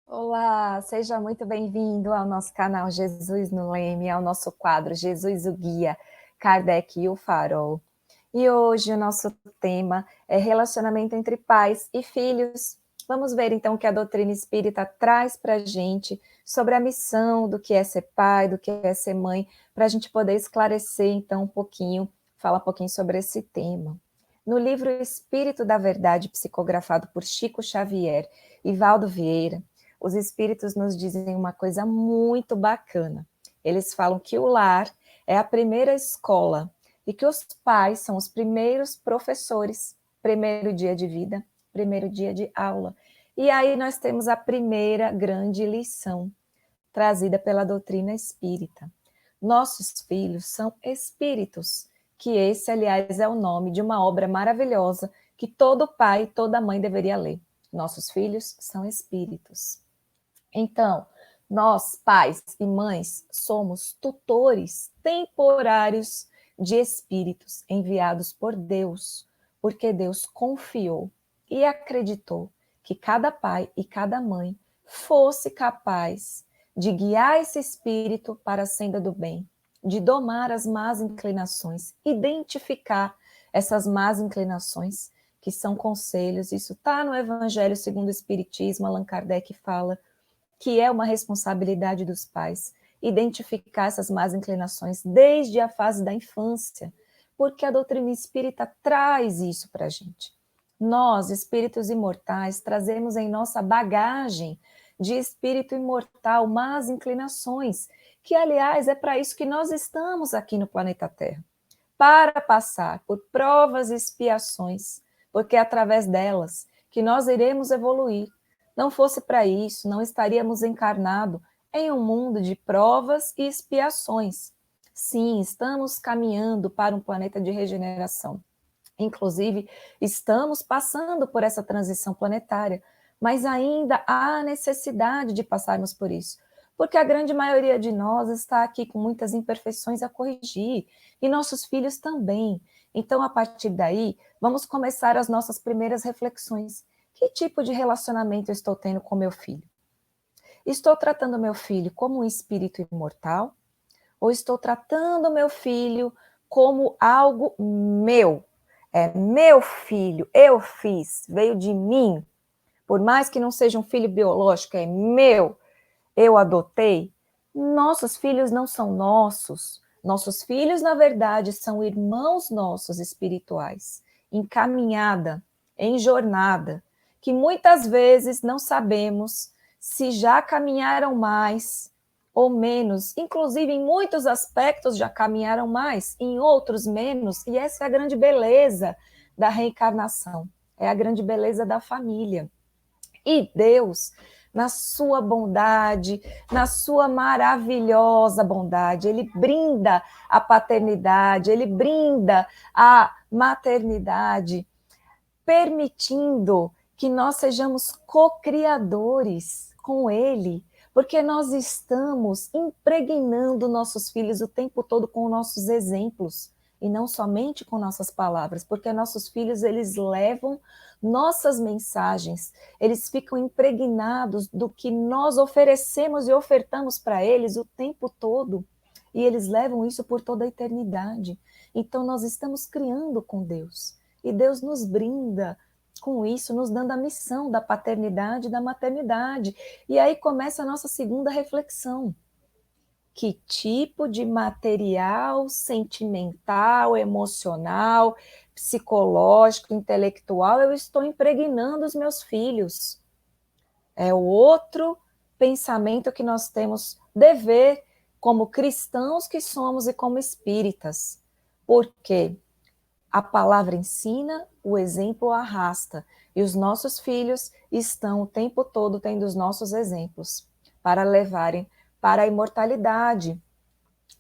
Olá, seja muito bem-vindo ao nosso canal Jesus no Leme, ao nosso quadro Jesus o Guia, Kardec e o Farol. E hoje o nosso tema é relacionamento entre pais e filhos. Vamos ver então o que a doutrina espírita traz para a gente sobre a missão do que é ser pai, do que é ser mãe, para a gente poder esclarecer então um pouquinho, falar um pouquinho sobre esse tema. No livro Espírito da Verdade, psicografado por Chico Xavier e Valdo Vieira, os espíritos nos dizem uma coisa muito bacana. Eles falam que o lar é a primeira escola e que os pais são os primeiros professores, primeiro dia de vida, primeiro dia de aula. E aí nós temos a primeira grande lição trazida pela doutrina espírita. Nossos filhos são espíritos, que esse, aliás, é o nome de uma obra maravilhosa que todo pai e toda mãe deveria ler. Nossos filhos são espíritos. Então, nós, pais e mães, somos tutores temporários de espíritos enviados por Deus, porque Deus confiou e acreditou que cada pai e cada mãe fosse capaz de guiar esse espírito para a senda do bem, de domar as más inclinações, identificar essas más inclinações, que são conselhos. Isso está no Evangelho segundo o Espiritismo, Allan Kardec fala que é uma responsabilidade dos pais identificar essas más inclinações desde a fase da infância, porque a doutrina espírita traz isso para a gente. Nós, espíritos imortais, trazemos em nossa bagagem de espírito imortal más inclinações, que, aliás, é para isso que nós estamos aqui no planeta Terra, para passar por provas e expiações, porque é através delas que nós iremos evoluir. Não fosse para isso, não estaríamos encarnados em um mundo de provas e expiações. Sim, estamos caminhando para um planeta de regeneração. Inclusive, estamos passando por essa transição planetária, mas ainda há necessidade de passarmos por isso, porque a grande maioria de nós está aqui com muitas imperfeições a corrigir, e nossos filhos também. Então, a partir daí, vamos começar as nossas primeiras reflexões. Que tipo de relacionamento eu estou tendo com meu filho? Estou tratando meu filho como um espírito imortal? Ou estou tratando meu filho como algo meu? É meu filho, eu fiz, veio de mim. Por mais que não seja um filho biológico, é meu, eu adotei. Nossos filhos não são nossos. Nossos filhos, na verdade, são irmãos nossos espirituais, em caminhada, em jornada, que muitas vezes não sabemos se já caminharam mais ou menos, inclusive em muitos aspectos já caminharam mais, em outros menos, e essa é a grande beleza da reencarnação, é a grande beleza da família. E Deus, na sua bondade, na sua maravilhosa bondade, ele brinda a paternidade, ele brinda a maternidade, permitindo que nós sejamos co-criadores com ele, porque nós estamos impregnando nossos filhos o tempo todo com nossos exemplos, e não somente com nossas palavras, porque nossos filhos, eles levam nossas mensagens, eles ficam impregnados do que nós oferecemos e ofertamos para eles o tempo todo, e eles levam isso por toda a eternidade. Então nós estamos criando com Deus, e Deus nos brinda com isso, nos dando a missão da paternidade e da maternidade. E aí começa a nossa segunda reflexão. Que tipo de material sentimental, emocional, psicológico, intelectual eu estou impregnando os meus filhos? É o outro pensamento que nós temos dever como cristãos que somos e como espíritas. Por quê? A palavra ensina, o exemplo arrasta. E os nossos filhos estão o tempo todo tendo os nossos exemplos para levarem para a imortalidade.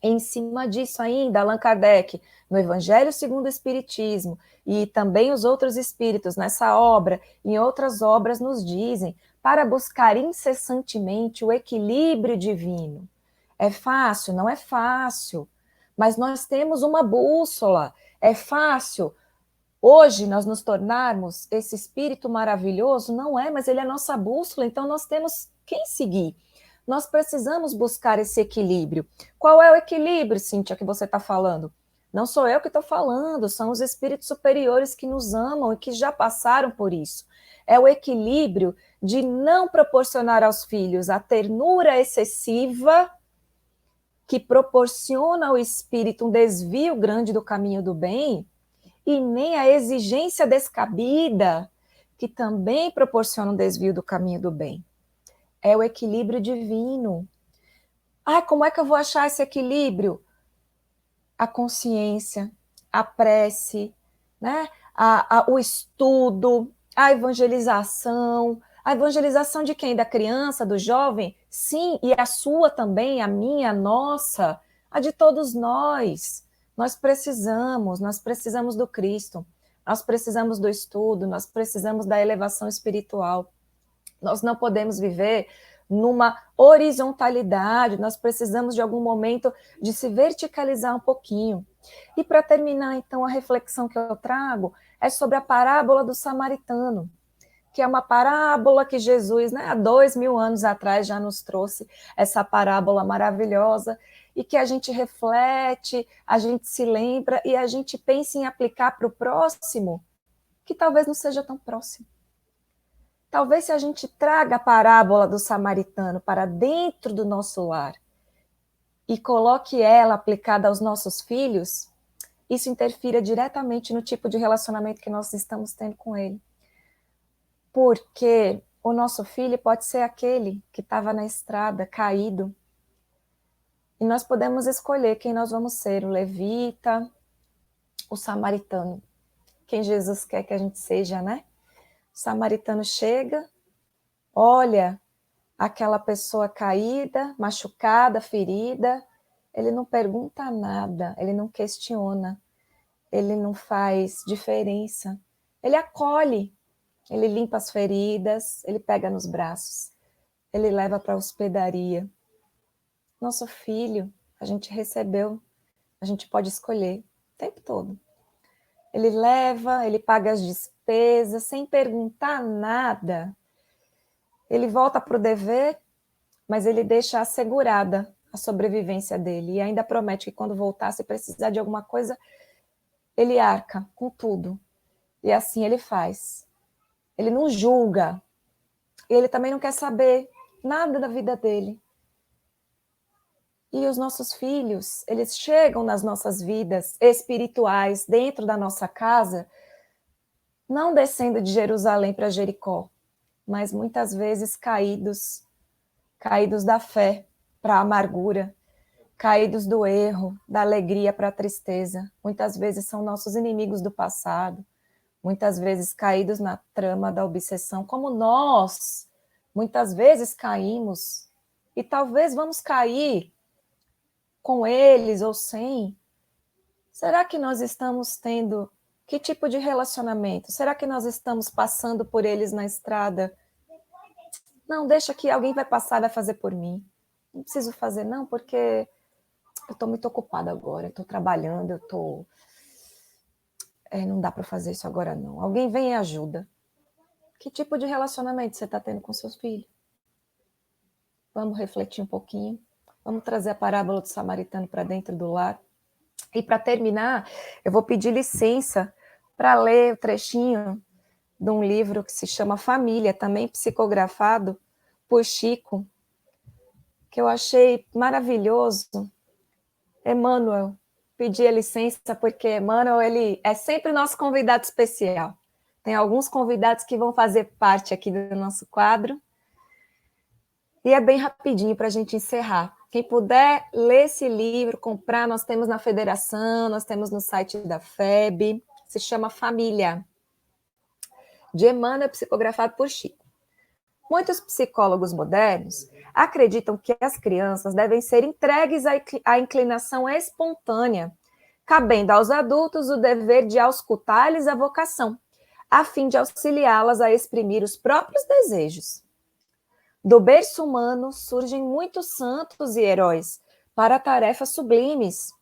Em cima disso ainda, Allan Kardec, no Evangelho segundo o Espiritismo, e também os outros espíritos nessa obra, em outras obras, nos dizem para buscar incessantemente o equilíbrio divino. É fácil? Não é fácil, mas nós temos uma bússola. É fácil hoje nós nos tornarmos esse espírito maravilhoso? Não é, mas ele é a nossa bússola, então nós temos quem seguir. Nós precisamos buscar esse equilíbrio. Qual é o equilíbrio, Cíntia, que você está falando? Não sou eu que estou falando, são os espíritos superiores que nos amam e que já passaram por isso. É o equilíbrio de não proporcionar aos filhos a ternura excessiva que proporciona ao espírito um desvio grande do caminho do bem, e nem a exigência descabida, que também proporciona um desvio do caminho do bem. É o equilíbrio divino. Como é que eu vou achar esse equilíbrio? A consciência, a prece, né? O estudo, a evangelização. A evangelização de quem? Da criança, do jovem? Sim, e a sua também, a minha, a nossa, a de todos nós. Nós precisamos do Cristo, nós precisamos do estudo, nós precisamos da elevação espiritual. Nós não podemos viver numa horizontalidade, nós precisamos de algum momento de se verticalizar um pouquinho. E para terminar, então, a reflexão que eu trago é sobre a parábola do samaritano, que é uma parábola que Jesus, há 2000 anos atrás, já nos trouxe essa parábola maravilhosa, e que a gente reflete, a gente se lembra e a gente pensa em aplicar para o próximo, que talvez não seja tão próximo. Talvez se a gente traga a parábola do samaritano para dentro do nosso lar e coloque ela aplicada aos nossos filhos, isso interfira diretamente no tipo de relacionamento que nós estamos tendo com ele. Porque o nosso filho pode ser aquele que estava na estrada, caído, e nós podemos escolher quem nós vamos ser, o levita, o samaritano, quem Jesus quer que a gente seja, né? O samaritano chega, olha aquela pessoa caída, machucada, ferida, ele não pergunta nada, ele não questiona, ele não faz diferença, ele acolhe, ele limpa as feridas, ele pega nos braços, ele leva para a hospedaria. Nosso filho, a gente recebeu, a gente pode escolher o tempo todo. Ele leva, ele paga as despesas, sem perguntar nada. Ele volta para o dever, mas ele deixa assegurada a sobrevivência dele. E ainda promete que quando voltar, se precisar de alguma coisa, ele arca com tudo. E assim ele faz. Ele não julga. E ele também não quer saber nada da vida dele. E os nossos filhos, eles chegam nas nossas vidas espirituais, dentro da nossa casa, não descendo de Jerusalém para Jericó, mas muitas vezes caídos da fé para a amargura, caídos do erro, da alegria para a tristeza. Muitas vezes são nossos inimigos do passado, muitas vezes caídos na trama da obsessão, como nós muitas vezes caímos, e talvez vamos cair com eles ou sem. Será que nós estamos tendo que tipo de relacionamento? Será que nós estamos passando por eles na estrada? Não, deixa que alguém vai passar, vai fazer por mim. Não preciso fazer não, porque eu estou muito ocupada agora, eu estou trabalhando, não dá para fazer isso agora não. Alguém vem e ajuda. Que tipo de relacionamento você está tendo com seus filhos? Vamos refletir um pouquinho. Vamos trazer a parábola do samaritano para dentro do lar. E para terminar, eu vou pedir licença para ler o trechinho de um livro que se chama Família, também psicografado por Chico, que eu achei maravilhoso. Emmanuel, pedi licença porque Emmanuel, ele é sempre nosso convidado especial. Tem alguns convidados que vão fazer parte aqui do nosso quadro. E é bem rapidinho para a gente encerrar. Quem puder ler esse livro, comprar, nós temos na Federação, nós temos no site da FEB, se chama Família, de Emmanuel, psicografado por Chico. Muitos psicólogos modernos acreditam que as crianças devem ser entregues à inclinação espontânea, cabendo aos adultos o dever de auscultar-lhes a vocação, a fim de auxiliá-las a exprimir os próprios desejos. Do berço humano surgem muitos santos e heróis para tarefas sublimes.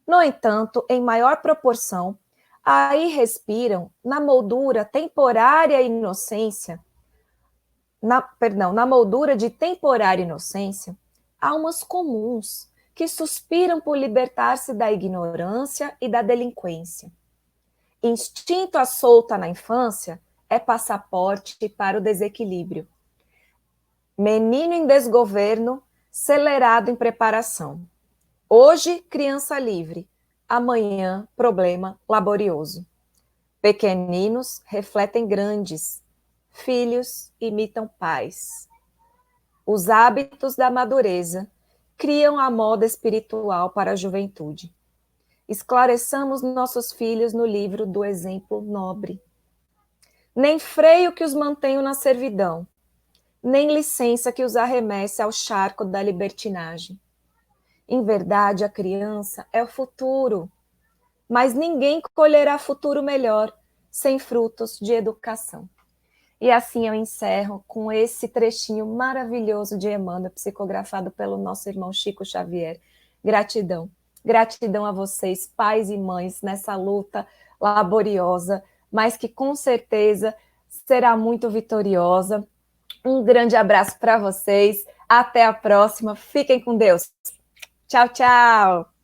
No entanto, em maior proporção, aí respiram, na moldura temporária e inocência, na moldura de temporária inocência, almas comuns que suspiram por libertar-se da ignorância e da delinquência. Instinto à solta na infância é passaporte para o desequilíbrio. Menino em desgoverno, acelerado em preparação. Hoje, criança livre, amanhã, problema laborioso. Pequeninos refletem grandes, filhos imitam pais. Os hábitos da madureza criam a moda espiritual para a juventude. Esclareçamos nossos filhos no livro do exemplo nobre. Nem freio que os mantenha na servidão, nem licença que os arremesse ao charco da libertinagem. Em verdade, a criança é o futuro, mas ninguém colherá futuro melhor sem frutos de educação. E assim eu encerro com esse trechinho maravilhoso de Emmanuel, psicografado pelo nosso irmão Chico Xavier. Gratidão. Gratidão a vocês, pais e mães, nessa luta laboriosa, mas que com certeza será muito vitoriosa. Um grande abraço para vocês. Até a próxima. Fiquem com Deus. Tchau, tchau.